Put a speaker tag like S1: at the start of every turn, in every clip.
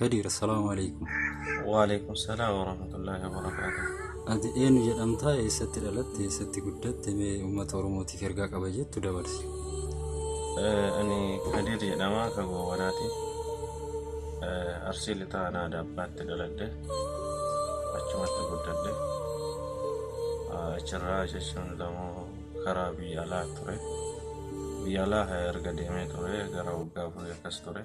S1: كدير السلام عليكم.
S2: وعليكم السلام ورحمة الله وبركاته.
S1: أدي إيه نجد أمتى يستي لالت يستي قدرت مي أمة ورموتي كرجع كبجت تدبرس.
S2: أني كدير جدما كجواناتي أرسل تانا دبات تدلده أجمع تقدرده أشرا ششون لامو خرابي على تره بيالا هيرجع ديمه تره غراو غافر كستره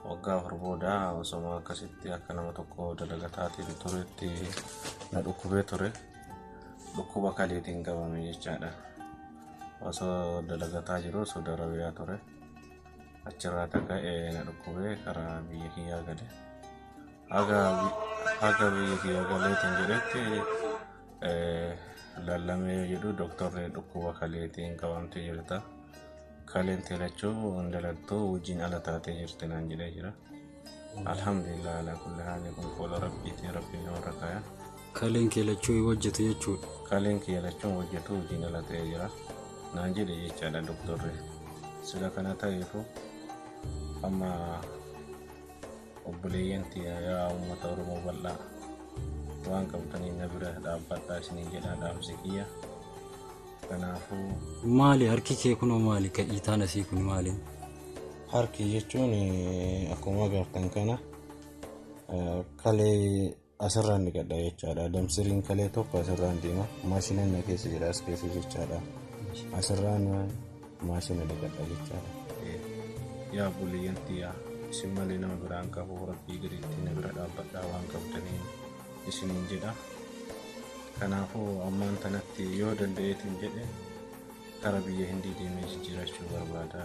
S2: وغافر بودا وسما كسيتي أكنا متوكو دلغتاتي تورتي ندوكوبه تره دوكوبا كالي تينغا ميجادا وسو دلغتا جرو سودراويا تره أشرا تكا ندوكوبه خرابي هيا غده aga biyya galee tinjiretti lallamee jedhu doktorri dhukkuba kaleetiin qabamtee jirta. Kaleen teelachuu hundalattuu wajjin ala taatee jirti naan jedhee jira. Alhamdulillah ala kulli haali kun qola rabbiitii rabbiin warra kaya.
S1: Kaleen keelachuu hojjetu jechuudha.
S2: Kaleen keelachuu hojjetu wajjin ala ta'ee jira. Naan jedhe jechaadha doktorri. Sila kana ta'eefu amma oboleyyanti yaa uummata Oromoo bal'aa waan qabdanii na bira dhaabbadhaa isiniin jedhaa dhaamsi kiyya. Kanaafuu
S1: maali harki kee kunoo maali kadhiitaan asii kun maali?
S2: Harki jechuun akkuma agartan kana kalee asirraan dhiqadha jechaadha. Damsiriin kalee tokko asirraan deema. Maashinaan na keessa jira as keessa jechaadha. Asirraan maashina dhiqadha jechaadha. Yaa oboleyyanti yaa simmalee nama biraan qabu rabbii gadiitti na bira dhaabbadhaa waan qabdaniin isiniin jedha. Kanaafuu ammaan tanatti yoo danda'eetiin jedhe kara biyya Hindii deemee jijjiirachuu barbaada.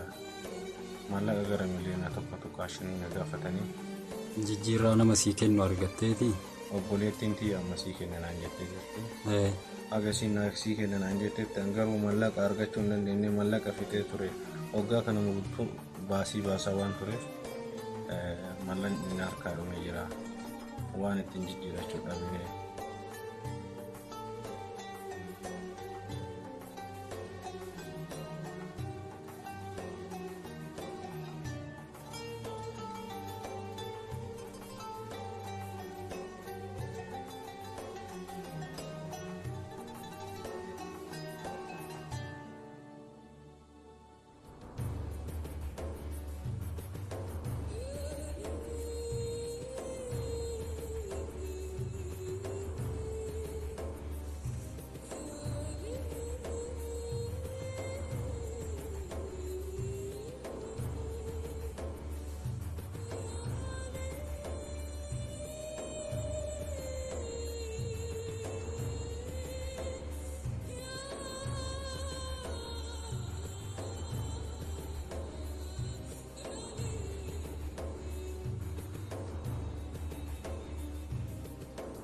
S2: Maallaqa gara miliyoona tokko ashanii na gaafatanii.
S1: Jijjiirraa nama sii kennu argatteeti?
S2: Obboleettiin tiyya amma sii kennanaan jettee jirti. Agasiin sii kennanaan jetteetti garuu maallaqa argachuu hin dandeenye maallaqa fixee ture. Waggaa kana guutuu baasii baasaa waan tureef mallan inni harkaa dhume jira waan ittiin jijjiirachuu dhabee